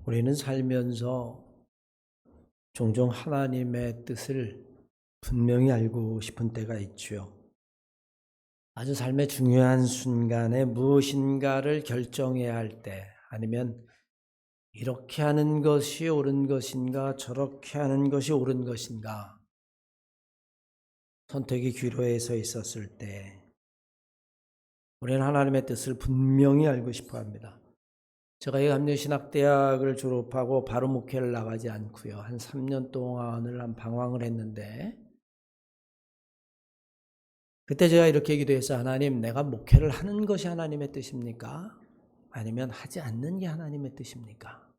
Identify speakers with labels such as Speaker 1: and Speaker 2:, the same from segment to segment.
Speaker 1: 우리는 살면서 종종 하나님의 뜻을 분명히 알고 싶은 때가 있지요. 아주 삶의 중요한 순간에 무엇인가를 결정해야 할 때, 아니면 이렇게 하는 것이 옳은 것인가, 저렇게 하는 것이 옳은 것인가, 선택의 기로에 서 있었을 때 우리는 하나님의 뜻을 분명히 알고 싶어 합니다. 제가 이 감리신학대학을 졸업하고 바로 목회를 나가지 않고요. 한 3년 동안을 방황을 했는데, 그때 제가 이렇게 기도했어요. 하나님, 내가 목회를 하는 것이 하나님의 뜻입니까? 아니면 하지 않는 게 하나님의 뜻입니까?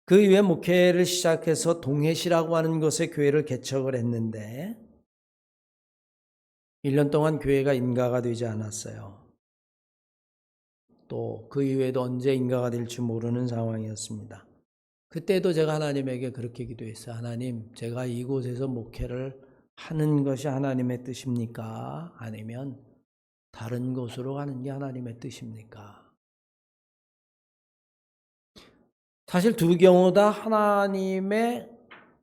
Speaker 1: 그 이후에 목회를 시작해서 동해시라고 하는 곳에 교회를 개척을 했는데 1년 동안 교회가 인가가 되지 않았어요. 또 그 이후에도 언제 인가가 될지 모르는 상황이었습니다. 그때도 제가 하나님에게 그렇게 기도했어요. 하나님, 제가 이곳에서 목회를 하는 것이 하나님의 뜻입니까? 아니면 다른 곳으로 가는 게 하나님의 뜻입니까? 사실 두 경우 다 하나님의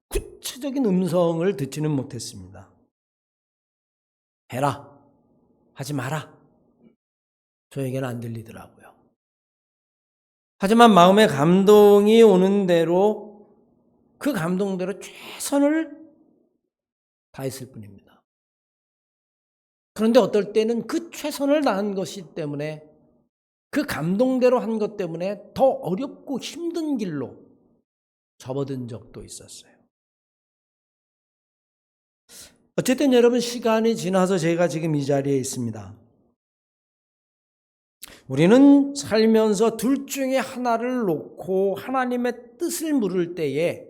Speaker 1: 구체적인 음성을 듣지는 못했습니다. 해라, 하지 마라. 저에게는 안 들리더라고요. 하지만 마음의 감동이 오는 대로 그 감동대로 최선을 다했을 뿐입니다. 그런데 어떨 때는 그 최선을 다한 것이 때문에, 그 감동대로 한 것 때문에 더 어렵고 힘든 길로 접어든 적도 있었어요. 어쨌든 여러분, 시간이 지나서 제가 지금 이 자리에 있습니다. 우리는 살면서 둘 중에 하나를 놓고 하나님의 뜻을 물을 때에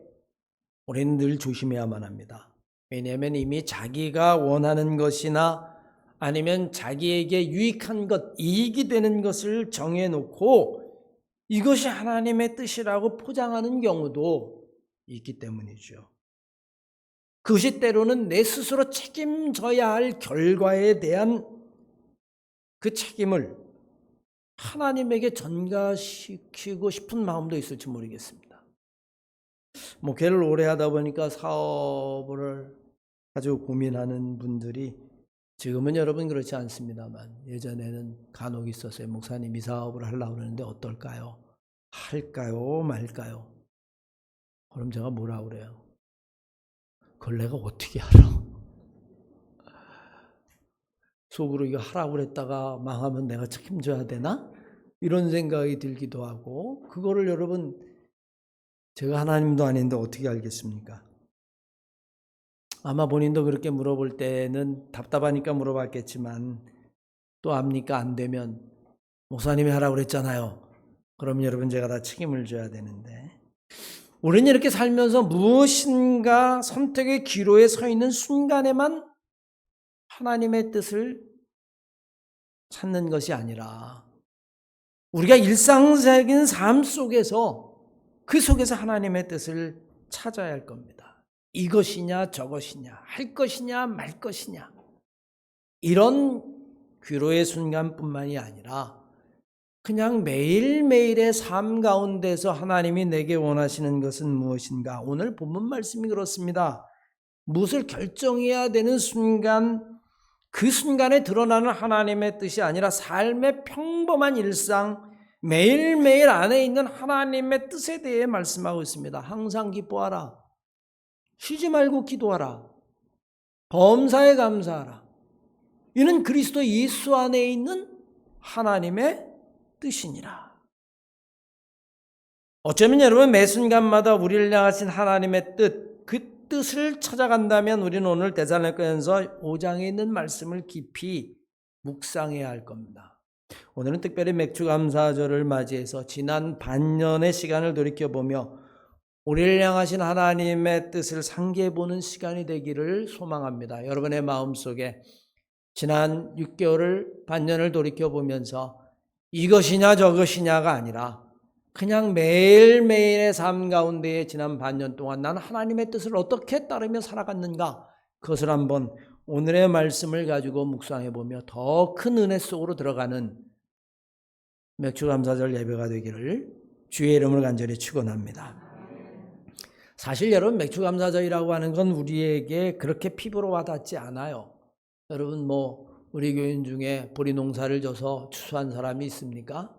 Speaker 1: 우리는 늘 조심해야만 합니다. 왜냐하면 이미 자기가 원하는 것이나 아니면 자기에게 유익한 것, 이익이 되는 것을 정해놓고 이것이 하나님의 뜻이라고 포장하는 경우도 있기 때문이죠. 그것이 때로는 내 스스로 책임져야 할 결과에 대한 그 책임을 하나님에게 전가시키고 싶은 마음도 있을지 모르겠습니다. 목회를 오래 하다 보니까 사업을 아주 고민하는 분들이, 지금은 여러분 그렇지 않습니다만 예전에는 간혹 있었어요. 목사님, 이 사업을 하려고 그러는데 어떨까요? 할까요? 말까요? 그럼 제가 뭐라 그래요? 그걸 내가 어떻게 알아? 속으로 이거 하라고 그랬다가 망하면 내가 책임져야 되나? 이런 생각이 들기도 하고, 그거를 여러분, 제가 하나님도 아닌데 어떻게 알겠습니까? 아마 본인도 그렇게 물어볼 때는 답답하니까 물어봤겠지만, 또 압니까? 안 되면 목사님이 하라고 그랬잖아요. 그럼 여러분, 제가 다 책임을 져야 되는데, 우리는 이렇게 살면서 무엇인가 선택의 기로에 서 있는 순간에만 하나님의 뜻을 찾는 것이 아니라 우리가 일상적인 삶 속에서, 그 속에서 하나님의 뜻을 찾아야 할 겁니다. 이것이냐 저것이냐, 할 것이냐 말 것이냐, 이런 기로의 순간뿐만이 아니라 그냥 매일매일의 삶 가운데서 하나님이 내게 원하시는 것은 무엇인가. 오늘 본문 말씀이 그렇습니다. 무엇을 결정해야 되는 순간, 그 순간에 드러나는 하나님의 뜻이 아니라 삶의 평범한 일상, 매일매일 안에 있는 하나님의 뜻에 대해 말씀하고 있습니다. 항상 기뻐하라. 쉬지 말고 기도하라. 범사에 감사하라. 이는 그리스도 예수 안에 있는 하나님의 뜻이니라. 어쩌면 여러분, 매 순간마다 우리를 향하신 하나님의 뜻, 그 뜻을 찾아간다면 우리는 오늘 데살로니가전서 5장에 있는 말씀을 깊이 묵상해야 할 겁니다. 오늘은 특별히 맥주감사절을 맞이해서 지난 반년의 시간을 돌이켜보며 우리를 향하신 하나님의 뜻을 상기해보는 시간이 되기를 소망합니다. 여러분의 마음속에 지난 6개월을, 반년을 돌이켜보면서 이것이냐 저것이냐가 아니라 그냥 매일매일의 삶 가운데에 지난 반년 동안 난 하나님의 뜻을 어떻게 따르며 살아갔는가, 그것을 한번 오늘의 말씀을 가지고 묵상해보며 더 큰 은혜 속으로 들어가는 맥주감사절 예배가 되기를 주의 이름으로 간절히 축원합니다. 사실 여러분, 맥주감사절이라고 하는 건 우리에게 그렇게 피부로 와닿지 않아요. 여러분, 우리 교인 중에 보리 농사를 져서 추수한 사람이 있습니까?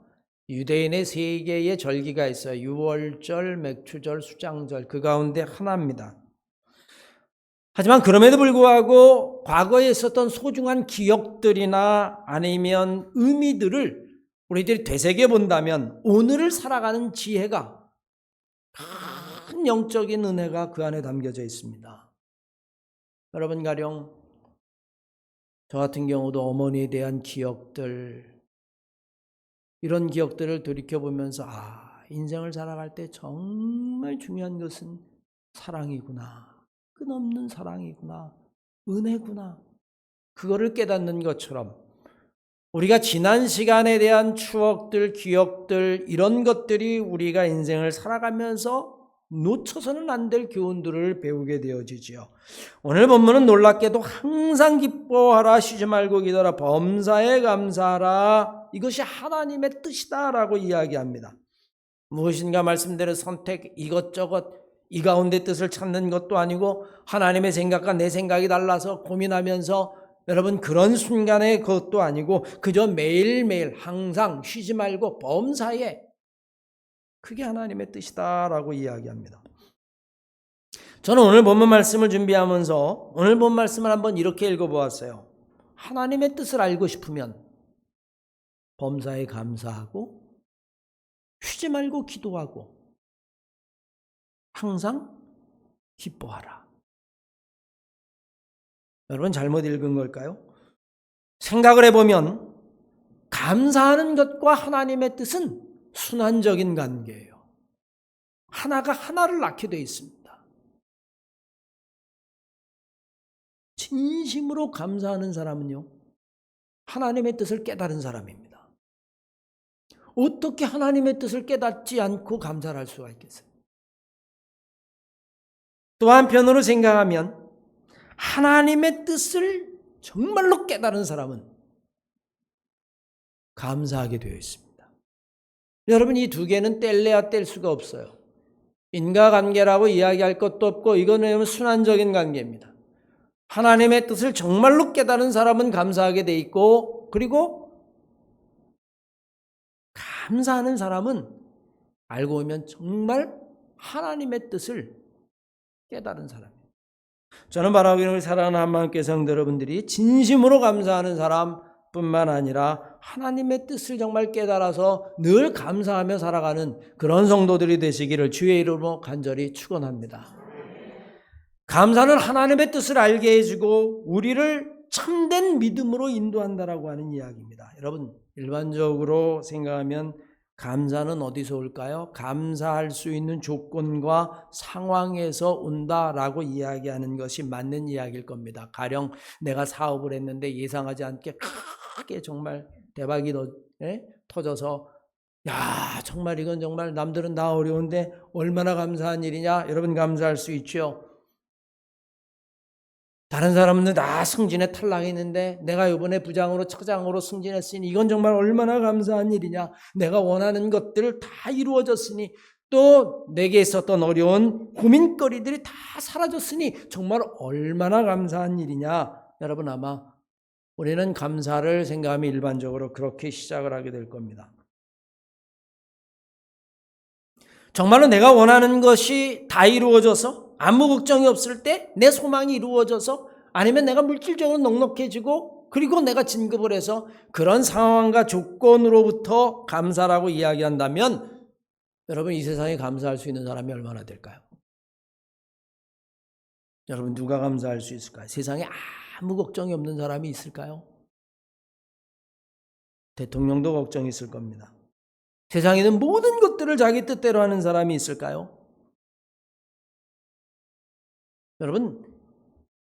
Speaker 1: 유대인의 세 개의 절기가 있어요. 유월절, 맥주절, 수장절, 그 가운데 하나입니다. 하지만 그럼에도 불구하고 과거에 있었던 소중한 기억들이나 아니면 의미들을 우리들이 되새겨 본다면 오늘을 살아가는 지혜가, 큰 영적인 은혜가 그 안에 담겨져 있습니다. 여러분, 가령 저 같은 경우도 어머니에 대한 기억들, 이런 기억들을 돌이켜보면서 인생을 살아갈 때 정말 중요한 것은 사랑이구나, 끝없는 사랑이구나, 은혜구나, 그거를 깨닫는 것처럼 우리가 지난 시간에 대한 추억들, 기억들, 이런 것들이 우리가 인생을 살아가면서 놓쳐서는 안 될 교훈들을 배우게 되어지지요. 오늘 본문은 놀랍게도 항상 기뻐하라, 쉬지 말고 기도하라, 범사에 감사하라, 이것이 하나님의 뜻이다라고 이야기합니다. 무엇인가 말씀대로 선택, 이것저것 이 가운데 뜻을 찾는 것도 아니고 하나님의 생각과 내 생각이 달라서 고민하면서 여러분 그런 순간의 것도 아니고 그저 매일매일 항상 쉬지 말고 범사에, 그게 하나님의 뜻이다라고 이야기합니다. 저는 오늘 본문 말씀을 준비하면서 오늘 본 말씀을 한번 이렇게 읽어보았어요. 하나님의 뜻을 알고 싶으면 범사에 감사하고 쉬지 말고 기도하고 항상 기뻐하라. 여러분, 잘못 읽은 걸까요? 생각을 해보면 감사하는 것과 하나님의 뜻은 순환적인 관계예요. 하나가 하나를 낳게 되어 있습니다. 진심으로 감사하는 사람은요, 하나님의 뜻을 깨달은 사람입니다. 어떻게 하나님의 뜻을 깨닫지 않고 감사를 할 수가 있겠어요? 또 한편으로 생각하면 하나님의 뜻을 정말로 깨달은 사람은 감사하게 되어 있습니다. 여러분, 이 두 개는 뗄래야 뗄 수가 없어요. 인과관계라고 이야기할 것도 없고 이거는 순환적인 관계입니다. 하나님의 뜻을 정말로 깨달은 사람은 감사하게 돼 있고, 그리고 감사하는 사람은 알고 보면 정말 하나님의 뜻을 깨달은 사람이에요. 저는 바라기를 사랑하는 한마음교회 성도 여러분들이 진심으로 감사하는 사람뿐만 아니라 하나님의 뜻을 정말 깨달아서 늘 감사하며 살아가는 그런 성도들이 되시기를 주의 이름으로 간절히 축원합니다. 감사는 하나님의 뜻을 알게 해주고 우리를 참된 믿음으로 인도한다라고 하는 이야기입니다. 여러분, 일반적으로 생각하면 감사는 어디서 올까요? 감사할 수 있는 조건과 상황에서 온다라고 이야기하는 것이 맞는 이야기일 겁니다. 가령 내가 사업을 했는데 예상하지 않게 크게 정말 대박이 터져서 정말 이건 정말 남들은 다 어려운데 얼마나 감사한 일이냐? 여러분, 감사할 수 있죠. 다른 사람은 다 승진에 탈락했는데 내가 이번에 부장으로 차장으로 승진했으니 이건 정말 얼마나 감사한 일이냐. 내가 원하는 것들 다 이루어졌으니 또 내게 있었던 어려운 고민거리들이 다 사라졌으니 정말 얼마나 감사한 일이냐. 여러분, 아마 우리는 감사를 생각하면 일반적으로 그렇게 시작을 하게 될 겁니다. 정말로 내가 원하는 것이 다 이루어져서 아무 걱정이 없을 때 내 소망이 이루어져서 아니면 내가 물질적으로 넉넉해지고 그리고 내가 진급을 해서 그런 상황과 조건으로부터 감사라고 이야기한다면 여러분, 이 세상에 감사할 수 있는 사람이 얼마나 될까요? 여러분, 누가 감사할 수 있을까요? 세상에 아무 걱정이 없는 사람이 있을까요? 대통령도 걱정이 있을 겁니다. 세상에는 모든 것들을 자기 뜻대로 하는 사람이 있을까요? 여러분,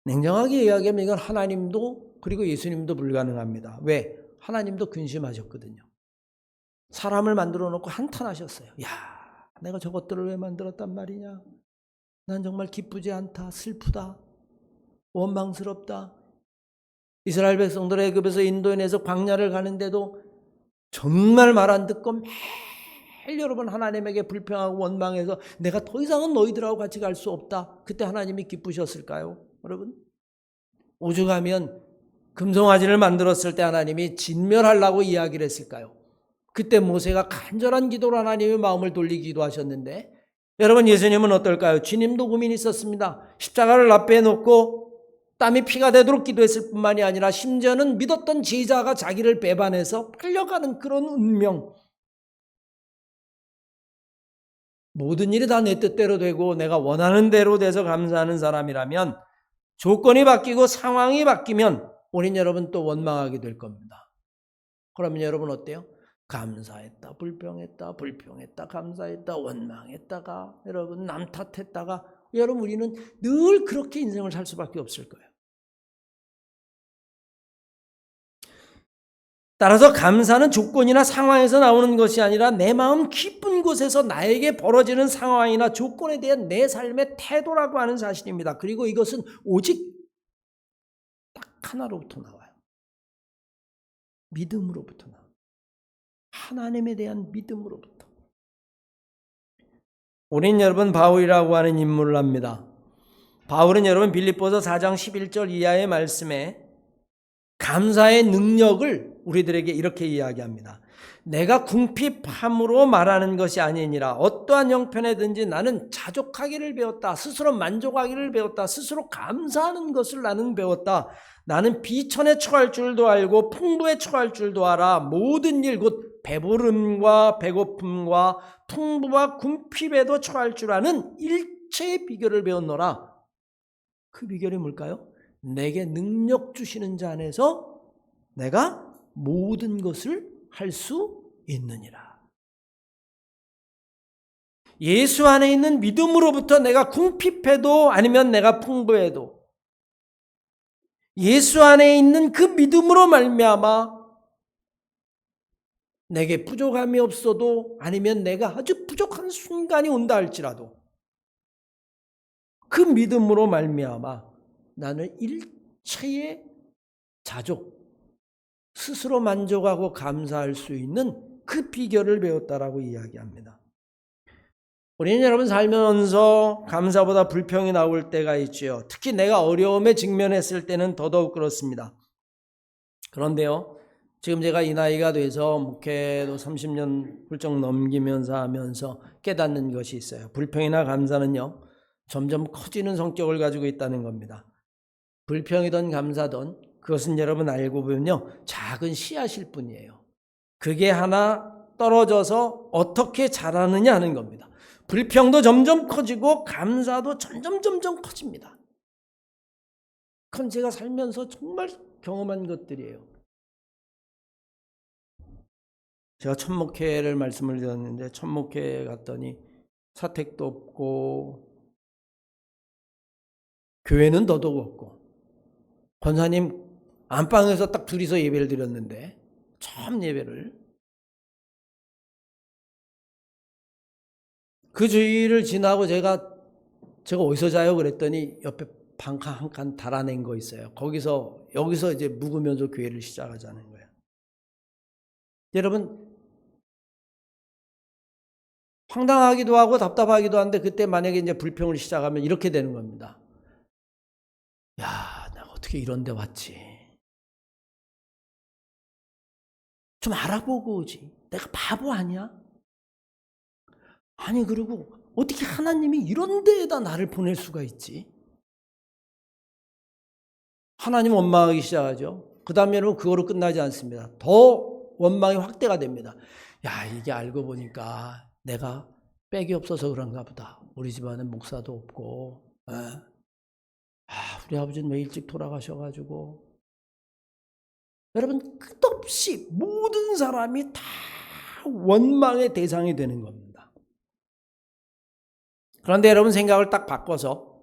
Speaker 1: 냉정하게 이야기하면 이건 하나님도 그리고 예수님도 불가능합니다. 왜? 하나님도 근심하셨거든요. 사람을 만들어 놓고 한탄하셨어요. 내가 저것들을 왜 만들었단 말이냐? 난 정말 기쁘지 않다, 슬프다, 원망스럽다. 이스라엘 백성들 애굽에서 인도해내서 광야를 가는데도 정말 말 안 듣고 매일 여러분 하나님에게 불평하고 원망해서 내가 더 이상은 너희들하고 같이 갈 수 없다. 그때 하나님이 기쁘셨을까요? 여러분, 오죽하면 금송아지를 만들었을 때 하나님이 진멸하려고 이야기를 했을까요? 그때 모세가 간절한 기도로 하나님의 마음을 돌리기도 하셨는데, 여러분, 예수님은 어떨까요? 주님도 고민이 있었습니다. 십자가를 앞에 놓고 땀이 피가 되도록 기도했을 뿐만이 아니라 심지어는 믿었던 제자가 자기를 배반해서 팔려가는 그런 운명, 모든 일이 다 내 뜻대로 되고 내가 원하는 대로 돼서 감사하는 사람이라면 조건이 바뀌고 상황이 바뀌면 우린 여러분 또 원망하게 될 겁니다. 그러면 여러분 어때요? 감사했다, 불평했다, 불평했다, 감사했다, 원망했다가 여러분 남 탓했다가 여러분 우리는 늘 그렇게 인생을 살 수밖에 없을 거예요. 따라서 감사는 조건이나 상황에서 나오는 것이 아니라 내 마음 깊은 곳에서 나에게 벌어지는 상황이나 조건에 대한 내 삶의 태도라고 하는 사실입니다. 그리고 이것은 오직 딱 하나로부터 나와요. 믿음으로부터 나와요. 하나님에 대한 믿음으로부터. 우린 여러분 바울이라고 하는 인물을 합니다. 바울은 여러분 빌립보서 4장 11절 이하의 말씀에 감사의 능력을 우리들에게 이렇게 이야기합니다. 내가 궁핍함으로 말하는 것이 아니니라. 어떠한 형편에든지 나는 자족하기를 배웠다. 스스로 만족하기를 배웠다. 스스로 감사하는 것을 나는 배웠다. 나는 비천에 처할 줄도 알고 풍부에 처할 줄도 알아. 모든 일 곧 배부름과 배고픔과 풍부와 궁핍에도 처할 줄 아는 일체의 비결을 배웠노라. 그 비결이 뭘까요? 내게 능력 주시는 자 안에서 내가 모든 것을 할 수 있느니라. 예수 안에 있는 믿음으로부터 내가 궁핍해도 아니면 내가 풍부해도 예수 안에 있는 그 믿음으로 말미암아 내게 부족함이 없어도 아니면 내가 아주 부족한 순간이 온다 할지라도 그 믿음으로 말미암아 나는 일체의 자족, 스스로 만족하고 감사할 수 있는 그 비결을 배웠다라고 이야기합니다. 우리는 여러분 살면서 감사보다 불평이 나올 때가 있지요. 특히 내가 어려움에 직면했을 때는 더더욱 그렇습니다. 그런데요, 지금 제가 이 나이가 돼서 목회도 30년 훌쩍 넘기면서 하면서 깨닫는 것이 있어요. 불평이나 감사는요, 점점 커지는 성격을 가지고 있다는 겁니다. 불평이든 감사든 그것은 여러분 알고 보면요, 작은 씨앗일 뿐이에요. 그게 하나 떨어져서 어떻게 자라느냐 하는 겁니다. 불평도 점점 커지고 감사도 점점 커집니다. 그건 제가 살면서 정말 경험한 것들이에요. 제가 첫 목회를 말씀을 드렸는데 첫 목회에 갔더니 사택도 없고 교회는 더더욱 없고 권사님 안방에서 딱 둘이서 예배를 드렸는데 처음 예배를 그 주일을 지나고 제가 어디서 자요 그랬더니 옆에 방 한 칸 달아낸 거 있어요. 여기서 이제 묵으면서 교회를 시작하자는 거예요. 여러분 황당하기도 하고 답답하기도 한데 그때 만약에 이제 불평을 시작하면 이렇게 되는 겁니다. 야, 내가 어떻게 이런 데 왔지? 좀 알아보고 오지. 내가 바보 아니야? 아니, 그리고 어떻게 하나님이 이런 데에다 나를 보낼 수가 있지? 하나님 원망하기 시작하죠. 그 다음에 여러분 그거로 끝나지 않습니다. 더 원망이 확대가 됩니다. 야, 이게 알고 보니까 내가 빽이 없어서 그런가 보다. 우리 집안은 목사도 없고, 우리 아버지는 왜 일찍 돌아가셔가지고. 여러분 끝없이 모든 사람이 다 원망의 대상이 되는 겁니다. 그런데 여러분 생각을 딱 바꿔서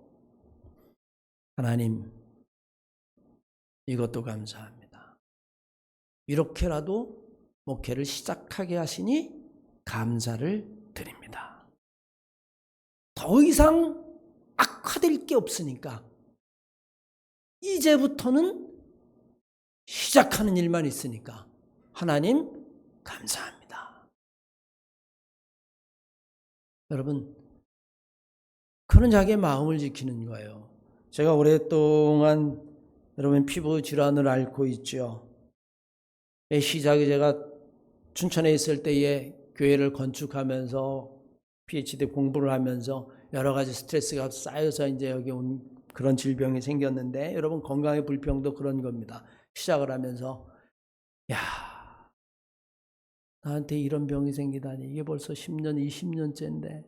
Speaker 1: 하나님 이것도 감사합니다. 이렇게라도 목회를 시작하게 하시니 감사를 드립니다. 더 이상 악화될 게 없으니까 이제부터는 시작하는 일만 있으니까 하나님 감사합니다. 여러분, 그런 자기의 마음을 지키는 거예요. 제가 오랫동안 여러분 피부 질환을 앓고 있죠. 시작이 제가 춘천에 있을 때에 교회를 건축하면서 PhD 공부를 하면서 여러 가지 스트레스가 쌓여서 이제 여기 온 그런 질병이 생겼는데, 여러분 건강의 불평도 그런 겁니다. 시작을 하면서 야, 나한테 이런 병이 생기다니, 이게 벌써 10년, 20년째인데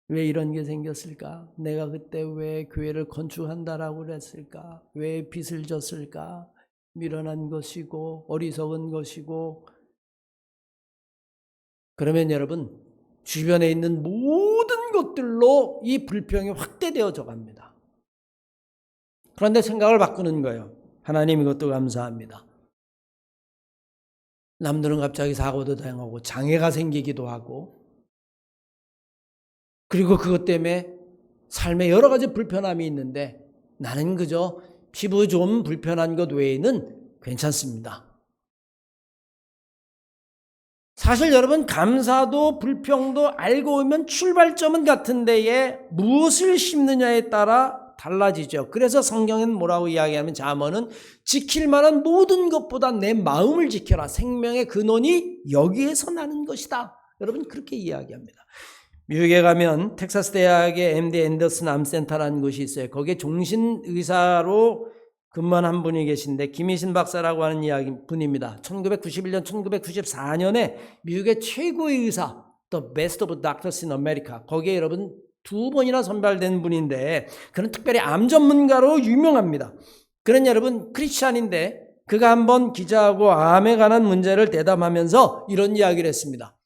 Speaker 1: 왜 이런 게 생겼을까? 내가 그때 왜 교회를 건축한다라고 그랬을까? 왜 빚을 졌을까? 미련한 것이고 어리석은 것이고. 그러면 여러분, 주변에 있는 모든 것들로 이 불평이 확대되어져 갑니다. 그런데 생각을 바꾸는 거예요. 하나님, 이것도 감사합니다. 남들은 갑자기 사고도 당하고 장애가 생기기도 하고, 그리고 그것 때문에 삶에 여러 가지 불편함이 있는데 나는 그저 피부 좀 불편한 것 외에는 괜찮습니다. 사실 여러분, 감사도 불평도 알고 보면 출발점은 같은 데에 무엇을 심느냐에 따라 달라지죠. 그래서 성경은 뭐라고 이야기하면, 잠언은 지킬 만한 모든 것보다 내 마음을 지켜라. 생명의 근원이 여기에서 나는 것이다. 여러분, 그렇게 이야기합니다. 미국에 가면 텍사스 대학의 MD 앤더슨 암센터라는 곳이 있어요. 거기에 종신의사로 근무한 한 분이 계신데, 김희신 박사라고 하는 분입니다. 1991년, 1994년에 미국의 최고의 의사, The Best of Doctors in America, 거기에 여러분 2번이나 선발된 분인데, 그는 특별히 암 전문가로 유명합니다. 그는 여러분 크리스찬인데, 그가 한번 기자하고 암에 관한 문제를 대담하면서 이런 이야기를 했습니다.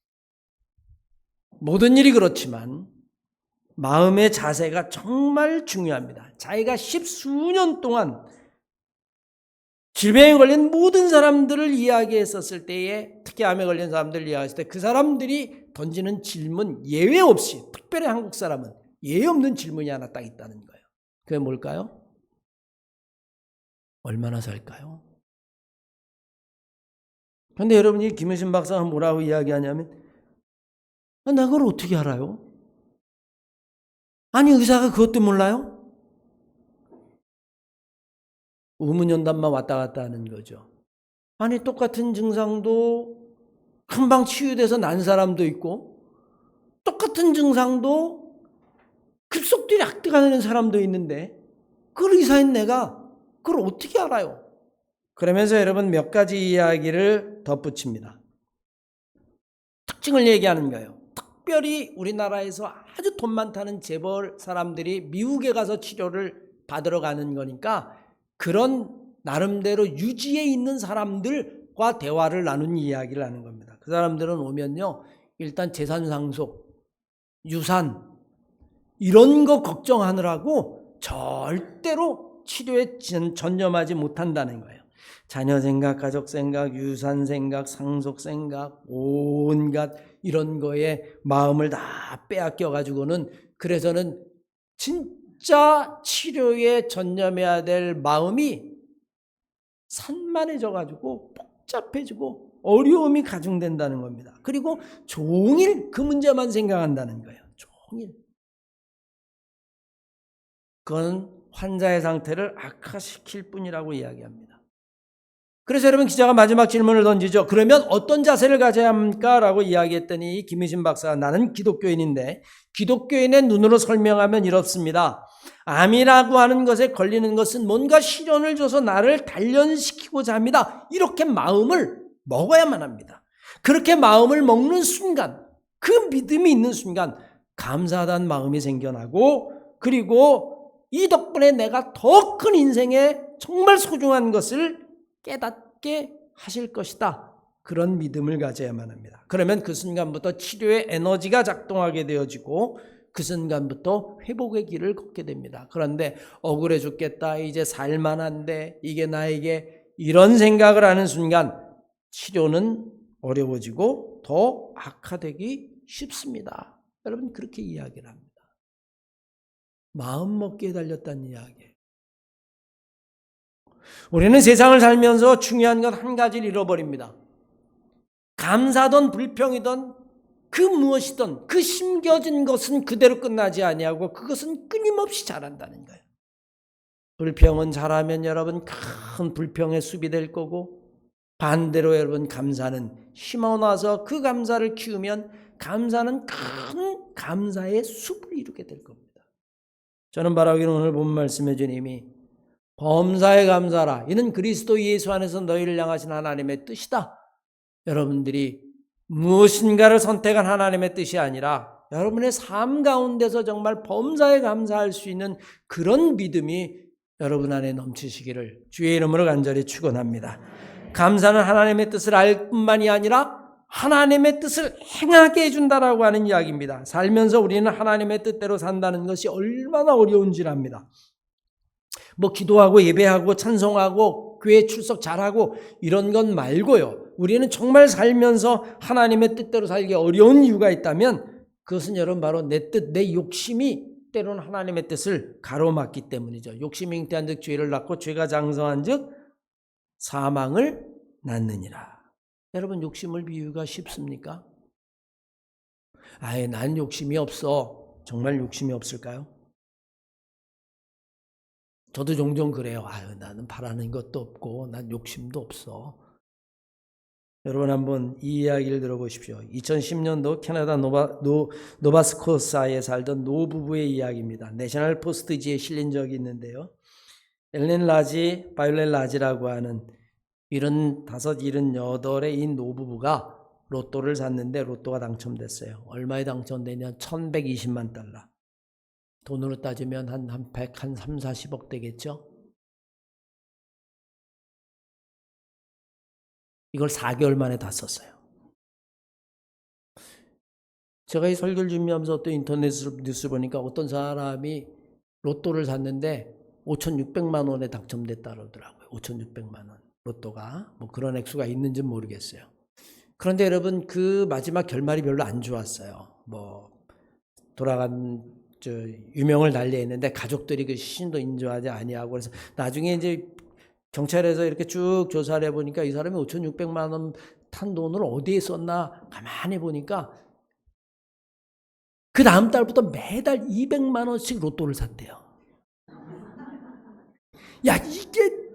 Speaker 1: 모든 일이 그렇지만 마음의 자세가 정말 중요합니다. 자기가 10수년 동안 질병에 걸린 모든 사람들을 이야기했었을 때에, 특히 암에 걸린 사람들을 이야기했을 때 그 사람들이 던지는 질문 예외 없이, 특별히 한국 사람은 예외 없는 질문이 하나 딱 있다는 거예요. 그게 뭘까요? 얼마나 살까요? 그런데 여러분이 김효신 박사가 뭐라고 이야기하냐면, 나 그걸 어떻게 알아요? 아니, 의사가 그것도 몰라요? 의문연단만 왔다 갔다 하는 거죠. 아니, 똑같은 증상도 금방 치유돼서 난 사람도 있고, 똑같은 증상도 급속도로 악화되는 사람도 있는데, 그걸 의사인 내가 그걸 어떻게 알아요? 그러면서 여러분 몇 가지 이야기를 덧붙입니다. 특징을 얘기하는 거예요. 특별히 우리나라에서 아주 돈 많다는 재벌 사람들이 미국에 가서 치료를 받으러 가는 거니까, 그런 나름대로 유지에 있는 사람들과 대화를 나눈 이야기를 하는 겁니다. 그 사람들은 오면요, 일단 재산 상속, 유산 이런 거 걱정하느라고 절대로 치료에 전념하지 못한다는 거예요. 자녀 생각, 가족 생각, 유산 생각, 상속 생각, 온갖 이런 거에 마음을 다 빼앗겨 가지고는, 그래서는 진짜 치료에 전념해야 될 마음이 산만해져 가지고 복잡해지고 어려움이 가중된다는 겁니다. 그리고 종일 그 문제만 생각한다는 거예요. 종일. 그건 환자의 상태를 악화시킬 뿐이라고 이야기합니다. 그래서 여러분, 기자가 마지막 질문을 던지죠. 그러면 어떤 자세를 가져야 합니까? 라고 이야기했더니 김희신 박사가, 나는 기독교인인데 기독교인의 눈으로 설명하면 이렇습니다. 암이라고 하는 것에 걸리는 것은 뭔가 시련을 줘서 나를 단련시키고자 합니다. 이렇게 마음을 먹어야만 합니다. 그렇게 마음을 먹는 순간, 그 믿음이 있는 순간 감사하다는 마음이 생겨나고, 그리고 이 덕분에 내가 더 큰 인생에 정말 소중한 것을 깨닫게 하실 것이다. 그런 믿음을 가져야만 합니다. 그러면 그 순간부터 치료의 에너지가 작동하게 되어지고, 그 순간부터 회복의 길을 걷게 됩니다. 그런데 억울해 죽겠다, 이제 살만한데 이게 나에게, 이런 생각을 하는 순간 치료는 어려워지고 더 악화되기 쉽습니다. 여러분, 그렇게 이야기를 합니다. 마음 먹기에 달렸다는 이야기예요. 우리는 세상을 살면서 중요한 건 한 가지를 잃어버립니다. 감사든 불평이든 그 무엇이든 그 심겨진 것은 그대로 끝나지 아니하고 그것은 끊임없이 자란다는 거예요. 불평은 자라면 여러분 큰 불평의 숲이 될 거고, 반대로 여러분 감사는 심어놔서 그 감사를 키우면 감사는 큰 감사의 숲을 이루게 될 겁니다. 저는 바라기는 오늘 본 말씀의 주님이 범사에 감사라, 이는 그리스도 예수 안에서 너희를 향하신 하나님의 뜻이다. 여러분들이 무엇인가를 선택한 하나님의 뜻이 아니라 여러분의 삶 가운데서 정말 범사에 감사할 수 있는 그런 믿음이 여러분 안에 넘치시기를 주의 이름으로 간절히 축원합니다. 감사는 하나님의 뜻을 알 뿐만이 아니라 하나님의 뜻을 행하게 해준다라고 하는 이야기입니다. 살면서 우리는 하나님의 뜻대로 산다는 것이 얼마나 어려운지를 압니다. 뭐 기도하고 예배하고 찬송하고 교회 출석 잘하고 이런 건 말고요. 우리는 정말 살면서 하나님의 뜻대로 살기 어려운 이유가 있다면 그것은 여러분 바로 내 뜻, 내 욕심이 때로는 하나님의 뜻을 가로막기 때문이죠. 욕심이 잉태한 즉 죄를 낳고 죄가 장성한 즉 사망을 낳느니라. 여러분 욕심을 비우기가 쉽습니까? 아예 난 욕심이 없어. 정말 욕심이 없을까요? 저도 종종 그래요. 나는 바라는 것도 없고 난 욕심도 없어. 여러분 한번 이 이야기를 들어보십시오. 2010년도 캐나다 노바스코사에 살던 노 부부의 이야기입니다. 내셔널 포스트지에 실린 적이 있는데요. 엘렌 라지, 바이올렛 라지라고 하는 75, 78의 이 노 부부가 로또를 샀는데 로또가 당첨됐어요. 얼마에 당첨되냐? 1120만 달러. 돈으로 따지면 한 3, 40억 되겠죠? 이걸 4개월 만에 다 썼어요. 제가 이 설교를 준비하면서 또 인터넷 뉴스 보니까 어떤 사람이 로또를 샀는데 5,600만 원에 당첨됐다 그러더라고요. 5,600만 원. 로또가 뭐 그런 액수가 있는지는 모르겠어요. 그런데 여러분 그 마지막 결말이 별로 안 좋았어요. 뭐 돌아간 유명을 달리했는데 가족들이 그 시신도 인정하지 아니하고 그래서 나중에 이제 경찰에서 이렇게 쭉 조사를 해보니까 이 사람이 5,600만 원 탄 돈을 어디에 썼나 가만히 보니까 그 다음 달부터 매달 200만 원씩 로또를 샀대요. 야 이게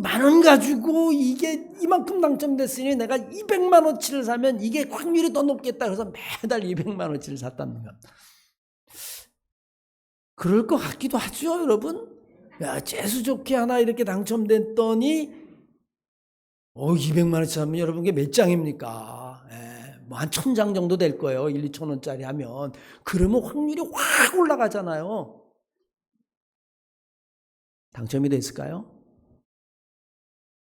Speaker 1: 만 원 가지고 이게 이만큼 당첨됐으니 내가 200만 원치를 사면 이게 확률이 더 높겠다. 그래서 매달 200만 원치를 샀다는 것. 그럴 것 같기도 하죠, 여러분. 야, 재수 좋게 하나 이렇게 당첨됐더니 200만 원치 사면 여러분 그게 몇 장입니까? 뭐 한 1,000장 정도 될 거예요. 1, 2천 원짜리 하면. 그러면 확률이 확 올라가잖아요. 당첨이 됐을까요?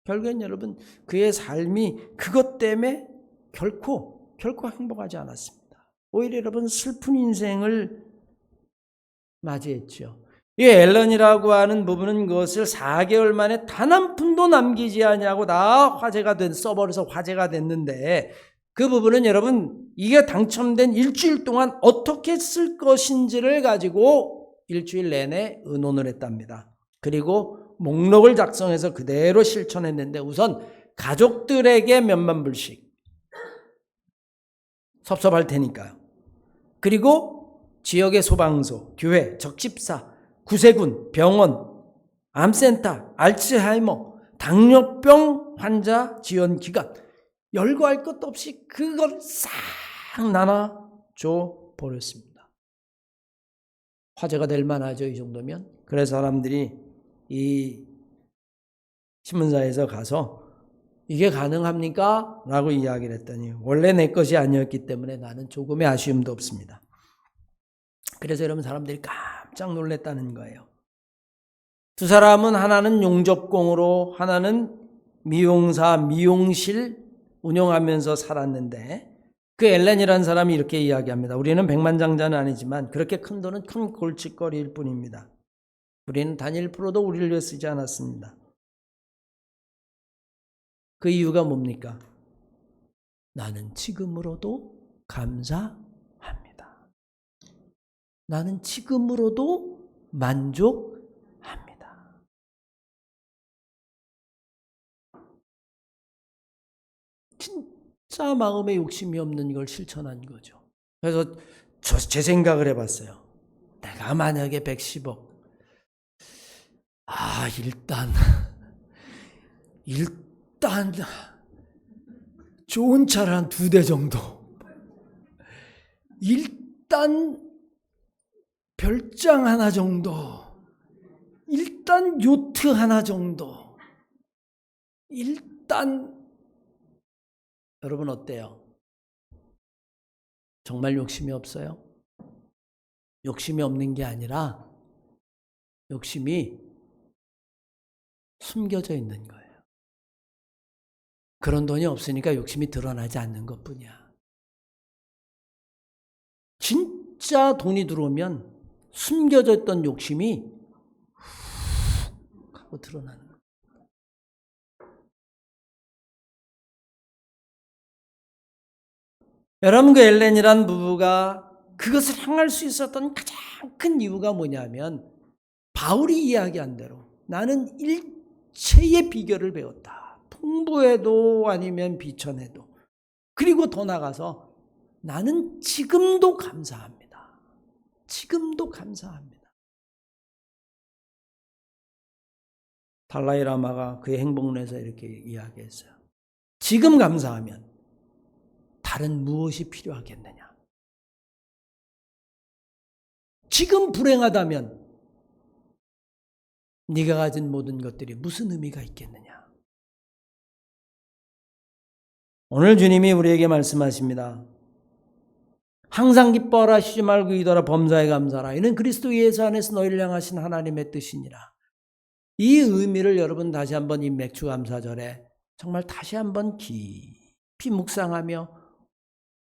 Speaker 1: 결국엔 여러분 그의 삶이 그것 때문에 결코 행복하지 않았습니다. 오히려 여러분 슬픈 인생을 맞이했죠. 이 앨런이라고 하는 부분은 그것을 4개월 만에 단 한 푼도 남기지 않냐고 다 써버려서 화제가 됐는데 그 부분은 여러분 이게 당첨된 일주일 동안 어떻게 쓸 것인지를 가지고 일주일 내내 의논을 했답니다. 그리고 목록을 작성해서 그대로 실천했는데 우선 가족들에게 몇만 불씩 섭섭할 테니까요. 그리고 지역의 소방서, 교회, 적십사, 구세군, 병원, 암센터, 알츠하이머, 당뇨병 환자 지원기관 열거할 것도 없이 그걸 싹 나눠줘 버렸습니다. 화제가 될 만하죠, 이 정도면. 그래서 사람들이 이 신문사에서 가서 이게 가능합니까? 라고 이야기를 했더니 원래 내 것이 아니었기 때문에 나는 조금의 아쉬움도 없습니다. 그래서 여러분 사람들이 깜짝 놀랐다는 거예요. 두 사람은 하나는 용접공으로 하나는 미용사, 미용실 운영하면서 살았는데 그 엘렌이라는 사람이 이렇게 이야기합니다. 우리는 백만장자는 아니지만 그렇게 큰 돈은 큰 골칫거리일 뿐입니다. 우리는 단 1%도 우리를 위해 쓰지 않았습니다. 그 이유가 뭡니까? 나는 지금으로도 감사합니다. 나는 지금으로도 만족합니다. 진짜 마음에 욕심이 없는 걸 실천한 거죠. 그래서 제 생각을 해봤어요. 내가 만약에 110억, 일단 좋은 차를 한 2대 정도, 일단 별장 하나 정도, 일단 요트 하나 정도, 일단 여러분 어때요? 정말 욕심이 없어요? 욕심이 없는 게 아니라 욕심이 숨겨져 있는 거예요. 그런 돈이 없으니까 욕심이 드러나지 않는 것뿐이야. 진짜 돈이 들어오면 숨겨져 있던 욕심이 훅 하고 드러나는 거예요. 여러분, 그 엘렌이란 부부가 그것을 향할 수 있었던 가장 큰 이유가 뭐냐면 바울이 이야기한 대로 나는 일체의 비결을 배웠다. 풍부해도 아니면 비천해도. 그리고 더 나가서 나는 지금도 감사합니다. 지금도 감사합니다. 달라이라마가 그의 행복론에서 이렇게 이야기했어요. 지금 감사하면 다른 무엇이 필요하겠느냐? 지금 불행하다면 네가 가진 모든 것들이 무슨 의미가 있겠느냐? 오늘 주님이 우리에게 말씀하십니다. 항상 기뻐하라, 쉬지 말고 기도하라, 범사에 감사하라. 이는 그리스도 예수 안에서 너희를 향하신 하나님의 뜻이니라. 이 의미를 여러분 다시 한번 이 맥주감사절에 정말 다시 한번 깊이 묵상하며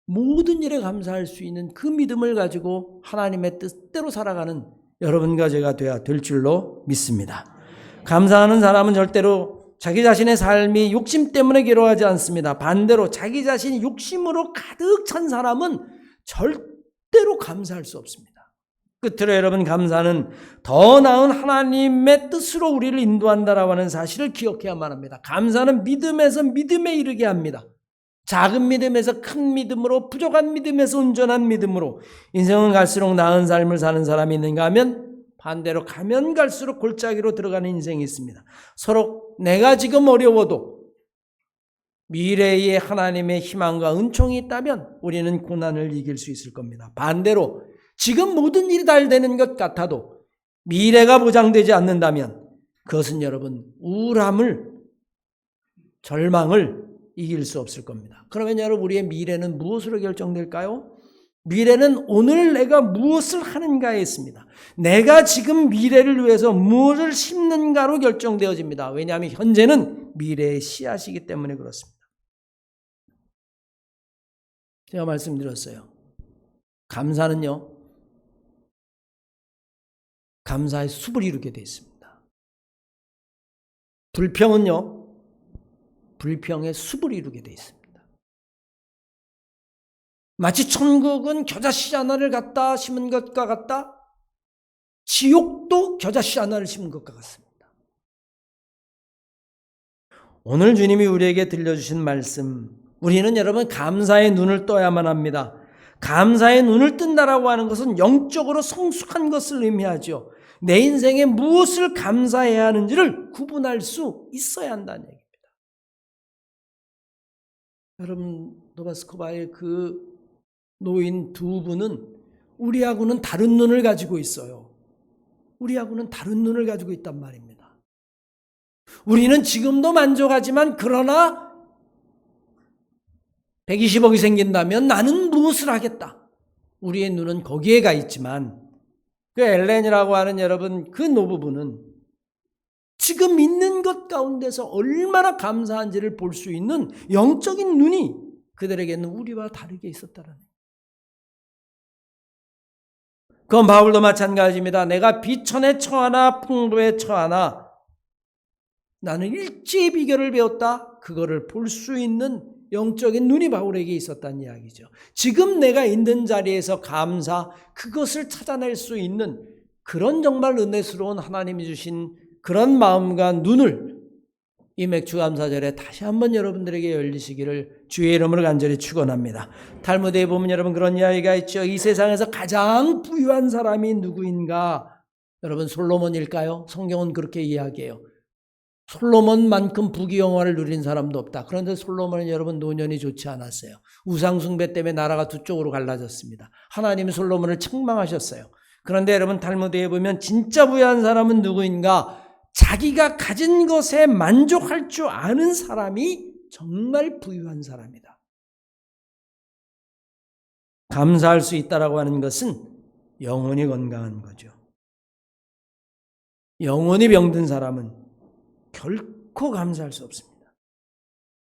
Speaker 1: 모든 일에 감사할 수 있는 그 믿음을 가지고 하나님의 뜻대로 살아가는 여러분과 제가 되어야 될 줄로 믿습니다. 감사하는 사람은 절대로 자기 자신의 삶이 욕심 때문에 괴로워하지 않습니다. 반대로 자기 자신이 욕심으로 가득 찬 사람은 절대로 감사할 수 없습니다. 끝으로 여러분, 감사는 더 나은 하나님의 뜻으로 우리를 인도한다라고 하는 사실을 기억해야만 합니다. 감사는 믿음에서 믿음에 이르게 합니다. 작은 믿음에서 큰 믿음으로, 부족한 믿음에서 온전한 믿음으로 인생은 갈수록 나은 삶을 사는 사람이 있는가 하면 반대로 가면 갈수록 골짜기로 들어가는 인생이 있습니다. 서로 내가 지금 어려워도 미래에 하나님의 희망과 은총이 있다면 우리는 고난을 이길 수 있을 겁니다. 반대로 지금 모든 일이 잘 되는 것 같아도 미래가 보장되지 않는다면 그것은 여러분 우울함을, 절망을 이길 수 없을 겁니다. 그러면 여러분, 우리의 미래는 무엇으로 결정될까요? 미래는 오늘 내가 무엇을 하는가에 있습니다. 내가 지금 미래를 위해서 무엇을 심는가로 결정되어집니다. 왜냐하면 현재는 미래의 씨앗이기 때문에 그렇습니다. 제가 말씀드렸어요. 감사는요, 감사의 숲을 이루게 되어 있습니다. 불평은요, 불평의 숲을 이루게 되어 있습니다. 마치 천국은 겨자씨 하나를 갖다 심은 것과 같다, 지옥도 겨자씨 하나를 심은 것과 같습니다. 오늘 주님이 우리에게 들려주신 말씀, 우리는 여러분 감사의 눈을 떠야만 합니다. 감사의 눈을 뜬다라고 하는 것은 영적으로 성숙한 것을 의미하죠. 내 인생에 무엇을 감사해야 하는지를 구분할 수 있어야 한다는 얘기입니다. 여러분, 노바스코바의 그 노인 두 분은 우리하고는 다른 눈을 가지고 있어요. 우리하고는 다른 눈을 가지고 있단 말입니다. 우리는 지금도 만족하지만 그러나 120억이 생긴다면 나는 무엇을 하겠다. 우리의 눈은 거기에 가 있지만 그 엘렌이라고 하는 여러분, 그 노부부는 지금 있는 것 가운데서 얼마나 감사한지를 볼 수 있는 영적인 눈이 그들에게는 우리와 다르게 있었다는 거예요. 그건 바울도 마찬가지입니다. 내가 비천에 처하나 풍부에 처하나 나는 일제의 비결을 배웠다. 그거를 볼 수 있는 영적인 눈이 바울에게 있었다는 이야기죠. 지금 내가 있는 자리에서 감사, 그것을 찾아낼 수 있는 그런 정말 은혜스러운 하나님이 주신 그런 마음과 눈을 이 맥주감사절에 다시 한번 여러분들에게 열리시기를 주의 이름으로 간절히 축원합니다. 탈무드에 보면 여러분 그런 이야기가 있죠. 이 세상에서 가장 부유한 사람이 누구인가? 여러분 솔로몬일까요? 성경은 그렇게 이야기해요. 솔로몬만큼 부귀영화를 누린 사람도 없다. 그런데 솔로몬은 여러분 노년이 좋지 않았어요. 우상숭배 때문에 나라가 두 쪽으로 갈라졌습니다. 하나님이 솔로몬을 책망하셨어요. 그런데 여러분 탈무드에 보면 진짜 부유한 사람은 누구인가? 자기가 가진 것에 만족할 줄 아는 사람이 정말 부유한 사람이다. 감사할 수 있다라고 하는 것은 영혼이 건강한 거죠. 영혼이 병든 사람은 결코 감사할 수 없습니다.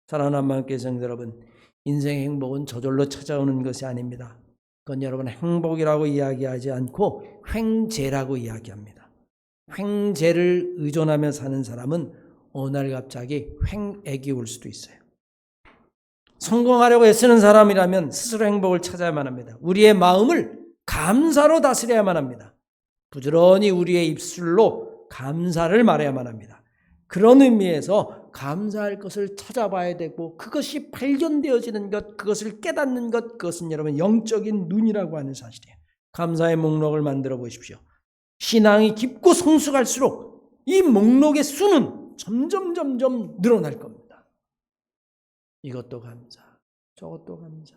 Speaker 1: 사랑하는 한마음교회 성도 여러분, 인생의 행복은 저절로 찾아오는 것이 아닙니다. 그건 여러분 행복이라고 이야기하지 않고 횡재라고 이야기합니다. 횡재를 의존하며 사는 사람은 어느 날 갑자기 횡액이 올 수도 있어요. 성공하려고 애쓰는 사람이라면 스스로 행복을 찾아야만 합니다. 우리의 마음을 감사로 다스려야만 합니다. 부지런히 우리의 입술로 감사를 말해야만 합니다. 그런 의미에서 감사할 것을 찾아봐야 되고 그것이 발견되어지는 것, 그것을 깨닫는 것, 그것은 여러분 영적인 눈이라고 하는 사실이에요. 감사의 목록을 만들어 보십시오. 신앙이 깊고 성숙할수록 이 목록의 수는 점점 늘어날 겁니다. 이것도 감사, 저것도 감사.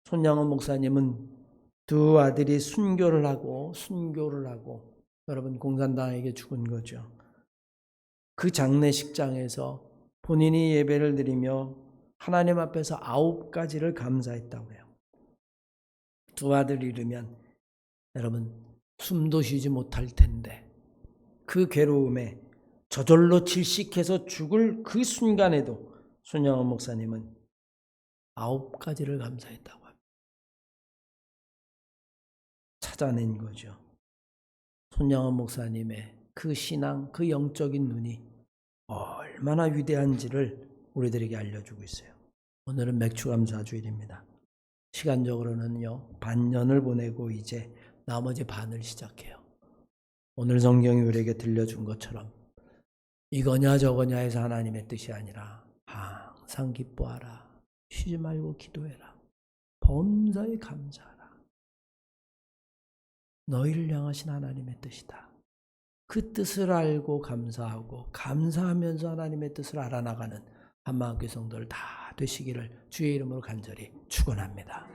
Speaker 1: 손양원 목사님은 두 아들이 순교를 하고 여러분 공산당에게 죽은 거죠. 그 장례식장에서 본인이 예배를 드리며 하나님 앞에서 9가지를 감사했다고 해요. 두 아들 잃으면 여러분 숨도 쉬지 못할 텐데 그 괴로움에 저절로 질식해서 죽을 그 순간에도 손양원 목사님은 9가지를 감사했다고 합니다. 찾아낸 거죠. 손양원 목사님의 그 신앙, 그 영적인 눈이 얼마나 위대한지를 우리들에게 알려주고 있어요. 오늘은 맥주감사주일입니다. 시간적으로는요, 반년을 보내고 이제 나머지 반을 시작해요. 오늘 성경이 우리에게 들려준 것처럼 이거냐 저거냐 해서 하나님의 뜻이 아니라 항상 기뻐하라. 쉬지 말고 기도해라. 범사에 감사하라. 너희를 향하신 하나님의 뜻이다. 그 뜻을 알고 감사하고 감사하면서 하나님의 뜻을 알아나가는 한마음교회 성도들 다 되시기를 주의 이름으로 간절히 축원합니다.